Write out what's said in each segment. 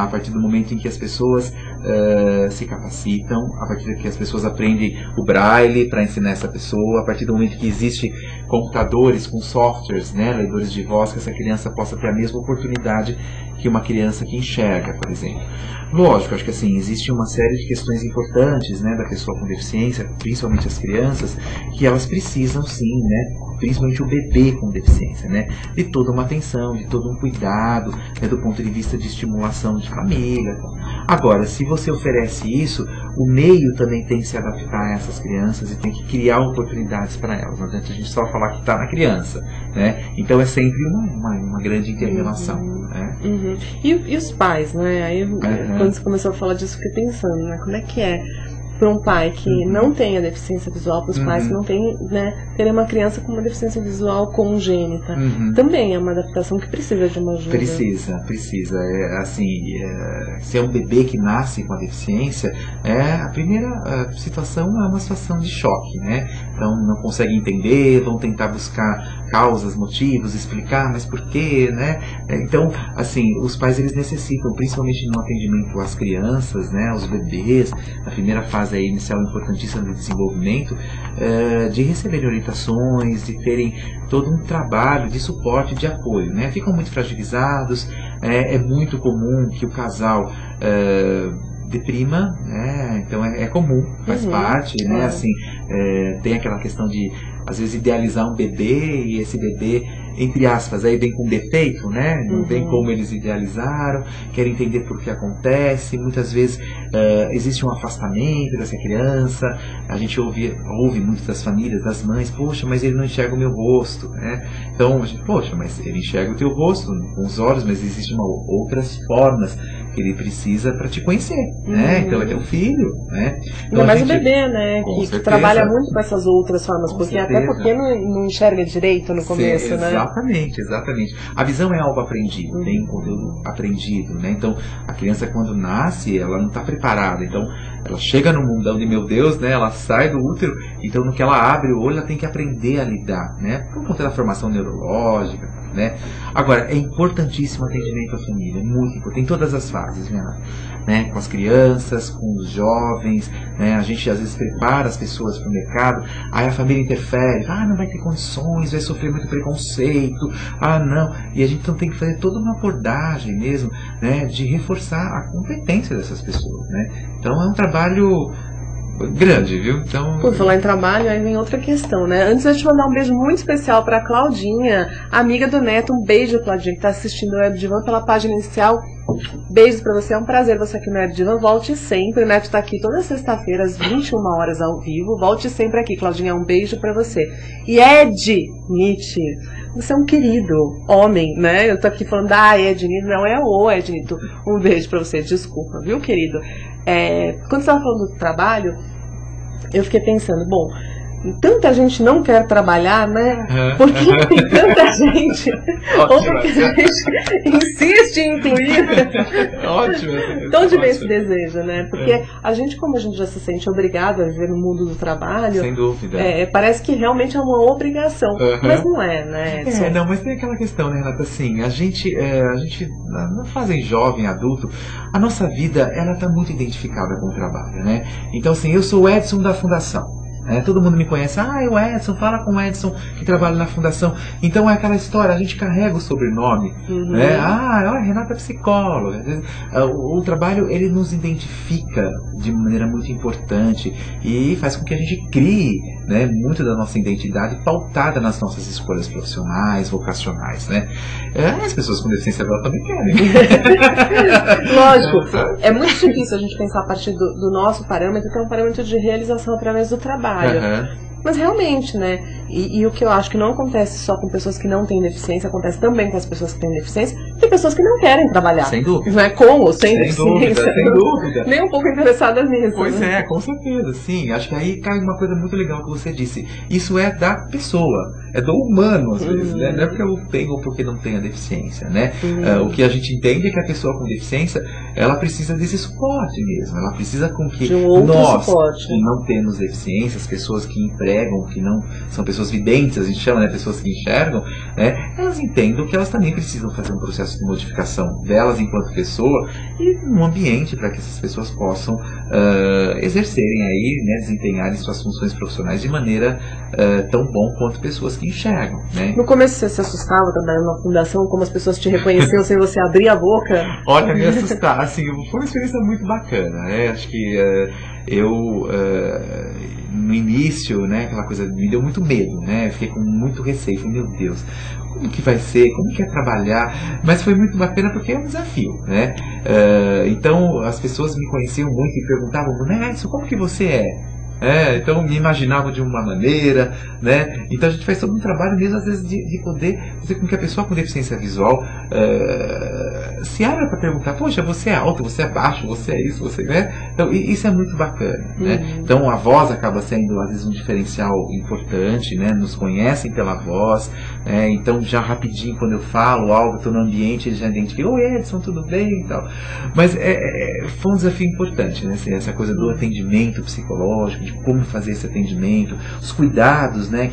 a partir do momento em que as pessoas se capacitam, a partir do que as pessoas aprendem o braille para ensinar essa pessoa, a partir do momento que existe computadores com softwares, né, leitores de voz, que essa criança possa ter a mesma oportunidade que uma criança que enxerga, por exemplo. Lógico, acho que assim, existe uma série de questões importantes, né, da pessoa com deficiência, principalmente as crianças, que elas precisam sim, né, principalmente o bebê com deficiência, né, de toda uma atenção, de todo um cuidado, né, do ponto de vista de estimulação de família. Agora, se você oferece isso, o meio também tem que se adaptar a essas crianças e tem que criar oportunidades para elas. Não adianta a gente só falar que está na criança, né? Então é sempre uma grande inter-relação. Né? E os pais, né? Aí quando você começou a falar disso, eu fiquei pensando, né? Como é que é para um pai que não tenha deficiência visual, para os pais que não têm, né, terem uma criança com uma deficiência visual congênita. Também é uma adaptação que precisa de uma ajuda. Precisa. Se é um bebê que nasce com a deficiência, a primeira situação é uma situação de choque, né? Então não consegue entender, vão tentar buscar causas, motivos, explicar, mas por quê, né? Então, assim, os pais eles necessitam, principalmente no atendimento às crianças, né, aos bebês, na primeira fase inicial importantíssima do desenvolvimento, de receberem orientações, de terem todo um trabalho de suporte, de apoio, né? Ficam muito fragilizados, é muito comum que o casal deprima, né? Então é comum, faz parte, né? Assim, tem aquela questão de às vezes idealizar um bebê e esse bebê, entre aspas, aí vem com defeito, né? Não vem como eles idealizaram, querem entender por que acontece, muitas vezes existe um afastamento dessa criança, a gente ouve muito das famílias, das mães, poxa, mas ele não enxerga o meu rosto, né? Então, a gente, poxa, mas ele enxerga o teu rosto com os olhos, mas existem outras formas que ele precisa para te conhecer, né? Então ele é teu filho, né? Então, ainda mais o bebê, né? Que trabalha muito com essas outras formas, até porque não enxerga direito no começo, né? Exatamente. A visão é algo aprendido, tem um conteúdo aprendido, né? Então, a criança quando nasce, ela não está preparada. Então, ela chega no mundão de meu Deus, né? Ela sai do útero, então no que ela abre o olho, ela tem que aprender a lidar, né? Por conta da formação neurológica, né? Agora, é importantíssimo o atendimento à família, muito importante, em todas as fases, né? Com as crianças, com os jovens, né? A gente às vezes prepara as pessoas para o mercado, aí a família interfere, não vai ter condições, vai sofrer muito preconceito, não. E a gente então tem que fazer toda uma abordagem mesmo, né? De reforçar a competência dessas pessoas, né? Então é um trabalho grande, viu? Então... Por falar em trabalho, aí vem outra questão, né? Antes eu te mandar um beijo muito especial pra Claudinha, amiga do Neto. Um beijo, Claudinha, que tá assistindo o Web Divan pela página inicial. Beijos pra você, é um prazer você aqui no Web Divan. Volte sempre, o Neto tá aqui toda sexta-feira às 21 horas ao vivo. Volte sempre aqui, Claudinha, um beijo pra você. E Ed Nietzsche, você é um querido homem, né? Eu tô aqui falando da Ed Nietzsche, não é o Ed Nietzsche. Um beijo pra você, desculpa, viu, querido? Quando você tava falando do trabalho, eu fiquei pensando, bom, tanta gente não quer trabalhar, né? Por que tem tanta gente? Ou porque a gente insiste em incluir? Ótimo. De onde vem esse desejo, né? Porque a gente, como a gente já se sente obrigado a viver no mundo do trabalho, sem dúvida, parece que realmente é uma obrigação, mas não é, né? Não, mas tem aquela questão, né, Renata? Assim, a gente na fase jovem, adulto, a nossa vida, ela está muito identificada com o trabalho, né? Então, assim, eu sou o Edson da Fundação. Todo mundo me conhece, o Edson, fala com o Edson que trabalha na fundação. Então é aquela história, a gente carrega o sobrenome, né? Renata é psicóloga. O trabalho, ele nos identifica de maneira muito importante e faz com que a gente crie, né, muito da nossa identidade pautada nas nossas escolhas profissionais, vocacionais, né? As pessoas com deficiência visual também querem. Lógico, é muito difícil a gente pensar a partir do nosso parâmetro, que é um parâmetro de realização através do trabalho. Mas realmente, né? E o que eu acho que não acontece só com pessoas que não têm deficiência, acontece também com as pessoas que têm deficiência, tem pessoas que não querem trabalhar. Sem dúvida. Não é com ou sem deficiência. Sem dúvida. Nem um pouco interessada nisso. Pois né? Com certeza, sim. Acho que aí cai uma coisa muito legal que você disse. Isso é da pessoa, é do humano, às vezes, né? Não é porque eu tenho ou porque não tenho a deficiência, né? O que a gente entende é que a pessoa com deficiência, ela precisa desse suporte mesmo. Ela precisa com que nós, que não temos deficiência, as pessoas que empregam, que não são pessoas pessoas videntes, a gente chama, né, pessoas que enxergam, né, elas entendam que elas também precisam fazer um processo de modificação delas enquanto pessoa e um ambiente para que essas pessoas possam exercerem aí, né, desempenharem suas funções profissionais de maneira tão bom quanto pessoas que enxergam, né? No começo você se assustava trabalhando na fundação, como as pessoas te reconheciam sem você abrir a boca? Olha, me assustar, assim, foi uma experiência muito bacana, né? Acho que no início, né, aquela coisa me deu muito medo, né? Fiquei com muito receio, falei, meu Deus, como que vai ser? Como que é trabalhar? Mas foi muito bacana porque é um desafio, né? Então as pessoas me conheciam muito e perguntavam, Nelson, como que você é? Então me imaginavam de uma maneira, né? Então a gente faz todo um trabalho mesmo às vezes de poder fazer com que a pessoa com deficiência visual se abra para perguntar, poxa, você é alto, você é baixo, você é isso, você, né? Então isso é muito bacana, né? Então a voz acaba sendo às vezes um diferencial importante, né? Nos conhecem pela voz, então já rapidinho quando eu falo algo, estou no ambiente, eles já identificam, oi Edson, tudo bem e tal. Mas foi um desafio importante, né? Assim, essa coisa do atendimento psicológico, de como fazer esse atendimento, os cuidados, né,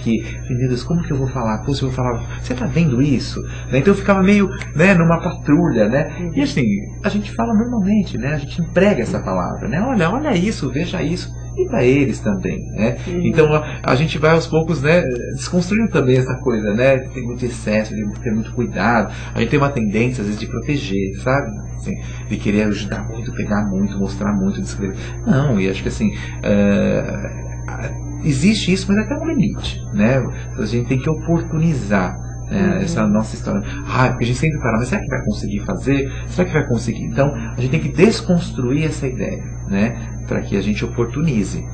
meu Deus, como que eu vou falar? Pô, se eu vou falar, você tá vendo isso? Né? Então eu ficava meio, né, numa patrulha, né, e assim, a gente fala normalmente, né, a gente emprega essa palavra, né, olha isso, veja isso, e para eles também, né, então a gente vai aos poucos, né, desconstruindo também essa coisa, né, de ter muito excesso, de ter muito cuidado, a gente tem uma tendência às vezes de proteger, sabe, assim, de querer ajudar muito, pegar muito, mostrar muito, descrever, não, e acho que assim, existe isso, mas até um limite, né, a gente tem que oportunizar, essa nossa história. Porque a gente sempre fala, mas será que vai conseguir fazer? Será que vai conseguir? Então, a gente tem que desconstruir essa ideia, né? Para que a gente oportunize.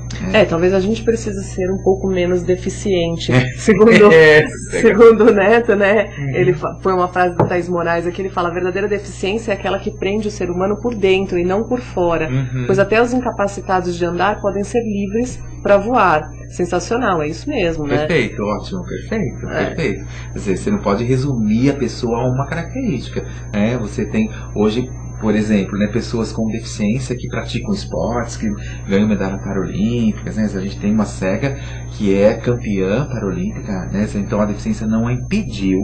Talvez a gente precise ser um pouco menos deficiente. Segundo o Neto, né? Ele foi uma frase do Thaís Moraes aqui, ele fala, a verdadeira deficiência é aquela que prende o ser humano por dentro e não por fora. Pois até os incapacitados de andar podem ser livres para voar. Sensacional, é isso mesmo, né? Perfeito, ótimo, perfeito. Quer dizer, você não pode resumir a pessoa a uma característica. Você tem hoje, por exemplo, né, pessoas com deficiência que praticam esportes, que ganham medalhas paralímpicas, né? A gente tem uma cega que é campeã paralímpica, né? Então a deficiência não a impediu,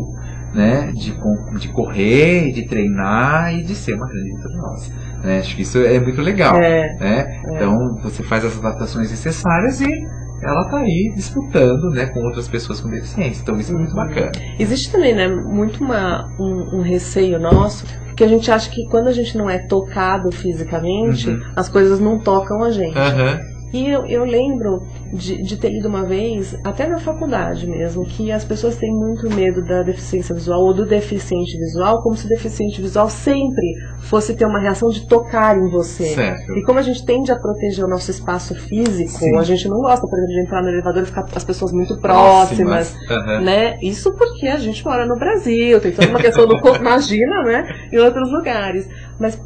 né, de correr, de treinar e de ser uma grande vitoriosa, né? Acho que isso é muito legal, né? Então você faz as adaptações necessárias e ela está aí disputando, né, com outras pessoas com deficiência. Então isso é muito bacana. Existe também, né, muito um receio nosso, porque a gente acha que quando a gente não é tocado fisicamente, as coisas não tocam a gente. E eu lembro de ter lido uma vez, até na faculdade mesmo, que as pessoas têm muito medo da deficiência visual ou do deficiente visual, como se o deficiente visual sempre fosse ter uma reação de tocar em você. Certo. E como a gente tende a proteger o nosso espaço físico, a gente não gosta, por exemplo, de entrar no elevador e ficar as pessoas muito próximas, né? Isso porque a gente mora no Brasil, tem toda uma questão do corpo, imagina, né? Em outros lugares. Mas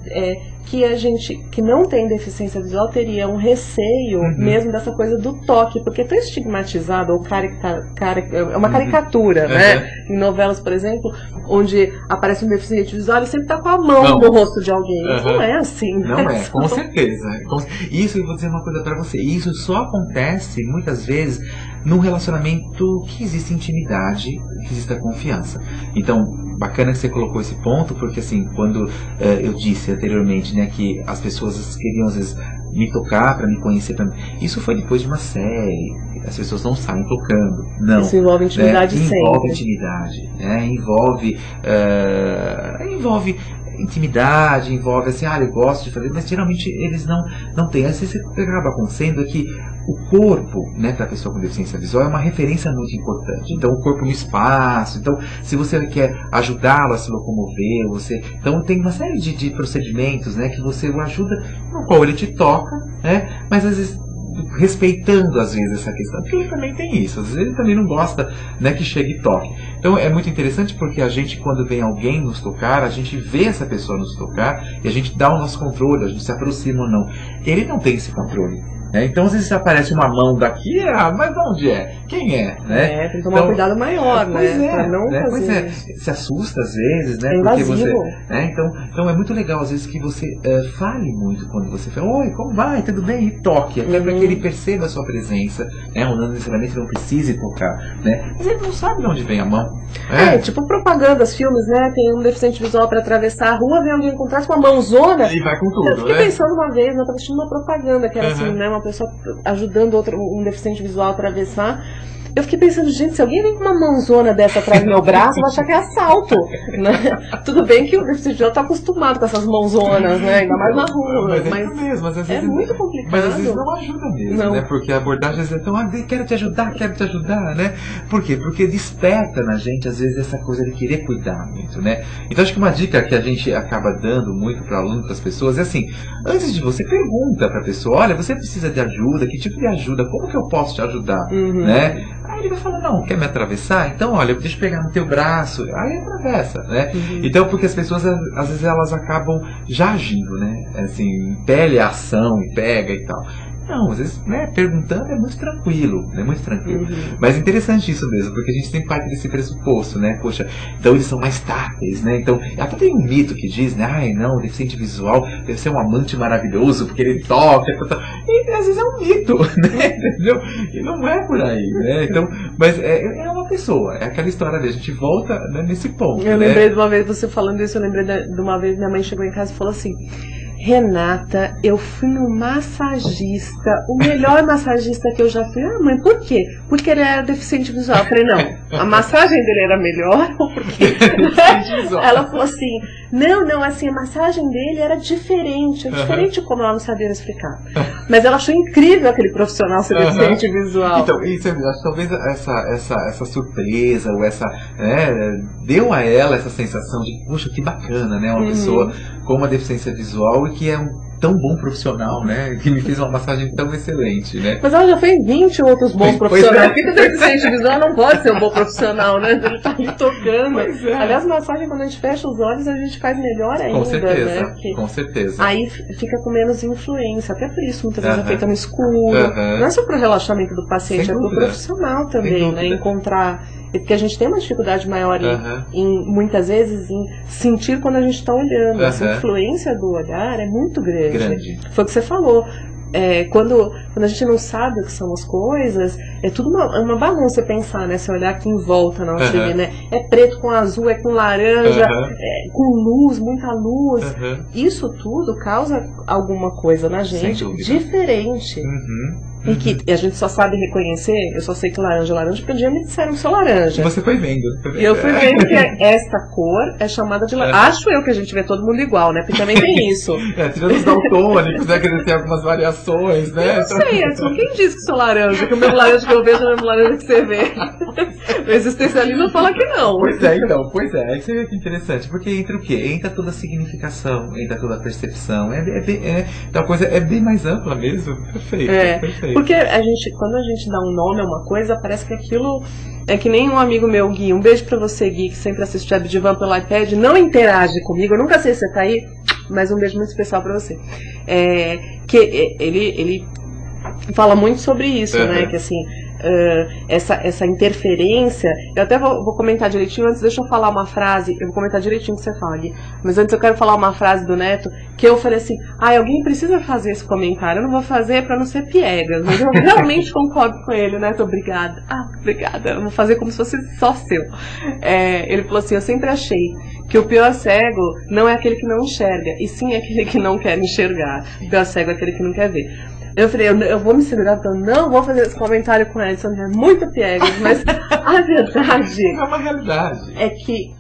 que a gente que não tem deficiência visual teria um receio mesmo dessa coisa do toque, porque é tão estigmatizado, ou é uma caricatura, né? Em novelas, por exemplo, onde aparece um deficiente visual, ele sempre está com a mão no rosto de alguém. Isso não é assim. Não é, com certeza. Isso, eu vou dizer uma coisa para você, isso só acontece muitas vezes num relacionamento que existe intimidade, que existe confiança. Então, bacana que você colocou esse ponto, porque assim, quando eu disse anteriormente, né, que as pessoas queriam às vezes me tocar para me conhecer, isso foi depois de uma série, as pessoas não saem tocando, não. Isso envolve intimidade sempre. Envolve intimidade, né, envolve intimidade, envolve assim, eu gosto de fazer, mas geralmente eles não têm. Às vezes o que acaba acontecendo é que o corpo, né, para a pessoa com deficiência visual é uma referência muito importante. Então o corpo no espaço, então se você quer ajudá-lo a se locomover, então tem uma série de procedimentos, né, que você o ajuda, no qual ele te toca, né, mas às vezes respeitando às vezes essa questão, porque ele também tem isso, às vezes ele também não gosta, né, que chegue e toque. Então é muito interessante porque a gente, quando vem alguém nos tocar, a gente vê essa pessoa nos tocar e a gente dá o nosso controle, a gente se aproxima ou não. Ele não tem esse controle, Então, às vezes aparece uma mão daqui, mas de onde é? Quem é? Né? Tem que tomar um cuidado maior, né? Pra não fazer. Se assusta às vezes, né? É invasivo. Porque você, então é muito legal, às vezes, que você fale muito quando você fala, oi, como vai? Tudo bem? E toque, até para que ele perceba a sua presença, né? Ou não necessariamente não precise tocar, né? Mas ele não sabe de onde vem a mão. Tipo propagandas, filmes, né? Tem um deficiente visual para atravessar a rua, vem alguém com trás com uma mãozona. E vai com tudo, Eu fiquei pensando uma vez, eu tava assistindo uma propaganda que era assim, né? Uma pessoa ajudando um deficiente visual a atravessar. Eu fiquei pensando, gente, se alguém vem com uma mãozona dessa atrás do meu braço, eu vou achar que é assalto, né? Tudo bem que o deficiente visual tá acostumado com essas mãozonas, né? Ainda mais na rua. Mas é isso mesmo, mas às vezes muito complicado. Mas às vezes não ajuda mesmo, né? Porque a abordagem às vezes é tão, quero te ajudar, né? Por quê? Porque desperta na gente, às vezes, essa coisa de querer cuidar muito, né? Então acho que uma dica que a gente acaba dando muito para aluno, para as pessoas, é assim, antes de você pergunta para a pessoa, olha, você precisa de ajuda, que tipo de ajuda, como que eu posso te ajudar, né? Aí ele vai falar, não, quer me atravessar? Então, olha, deixa eu pegar no teu braço. Aí atravessa, né? Então, porque as pessoas, às vezes, elas acabam já agindo, né? Assim, pele a ação e pega e tal. Não, às vezes, né, perguntando é muito tranquilo, né? Muito tranquilo. Mas é interessante isso mesmo, porque a gente tem parte desse pressuposto, né? Poxa, então eles são mais táteis, né? Então, até tem um mito que diz, né? Ai, não, o deficiente visual deve ser um amante maravilhoso, porque ele toca, e às vezes é um mito, né? Entendeu? E não é por aí, né? Então, mas é uma pessoa, é aquela história ali, a gente volta, né, nesse ponto. Eu lembrei de uma vez, você falando isso, eu lembrei de uma vez minha mãe chegou em casa e falou assim: Renata, eu fui no massagista, o melhor massagista que eu já fui. Ah, mãe, por quê? Porque ele era deficiente visual. Eu falei, não, a massagem dele era melhor ou porque... Ela falou assim, não, assim, a massagem dele era diferente, como ela não sabia explicar. Mas ela achou incrível aquele profissional ser deficiente visual. Então, isso, acho que talvez essa surpresa, ou essa, deu a ela essa sensação de, puxa, que bacana, né, uma pessoa com uma deficiência visual e que é tão bom profissional, né? Que me fez uma massagem tão excelente, né? Mas ela já fez 20 outros bons profissionais. Por que o deficiente visual não pode ser um bom profissional, né? Ele tá ali tocando. Aliás, massagem, quando a gente fecha os olhos, a gente faz melhor ainda, com certeza, né? Porque com certeza. Aí fica com menos influência. Até por isso, muitas vezes é feita no escuro. Não é só pro relaxamento do paciente, é pro profissional também, né? Encontrar... Porque a gente tem uma dificuldade maior muitas vezes, em sentir quando a gente está olhando. Essa influência do olhar é muito grande. Foi o que você falou. Quando a gente não sabe o que são as coisas, é tudo uma bagunça pensar, né? Se olhar aqui em volta na TV, né? É preto com azul, é com laranja, com luz, muita luz. Isso tudo causa alguma coisa na gente diferente. E que a gente só sabe reconhecer, eu só sei que laranja é laranja, porque um dia me disseram que sou laranja. Você foi vendo. E eu fui vendo que essa cor é chamada de laranja. Acho eu que a gente vê todo mundo igual, né? Porque também tem isso. Tirando os daltônicos, né? Que eles têm algumas variações, né? Eu não sei, Edson, quem disse que sou laranja? Que o mesmo laranja que eu vejo é o mesmo laranja que você vê. O existencialismo fala que não. Pois é. Aí você vê que interessante, porque entra o quê? Entra toda a significação, entra toda a percepção. Então a coisa é bem mais ampla mesmo. Perfeito. Porque quando a gente dá um nome a uma coisa, parece que aquilo é que nem um amigo meu, Gui. Um beijo pra você, Gui, que sempre assiste a Abdivan pelo iPad. Não interage comigo, eu nunca sei se você tá aí, mas um beijo muito especial pra você. Que ele fala muito sobre isso, né? Que assim, essa interferência. Eu até vou comentar direitinho, antes deixa eu falar uma frase, eu vou comentar direitinho o que você fala, Gui, mas antes eu quero falar uma frase do Neto, que eu falei assim, alguém precisa fazer esse comentário, eu não vou fazer pra não ser piegas, mas eu realmente concordo com ele, Neto, obrigada, obrigada, eu vou fazer como se fosse só seu. Ele falou assim, eu sempre achei que o pior cego não é aquele que não enxerga, e sim aquele que não quer enxergar, o pior cego é aquele que não quer ver. Eu falei, eu vou me segurar porque eu não vou fazer esse comentário com Edson, é muito piegas, mas a verdade é uma realidade. É que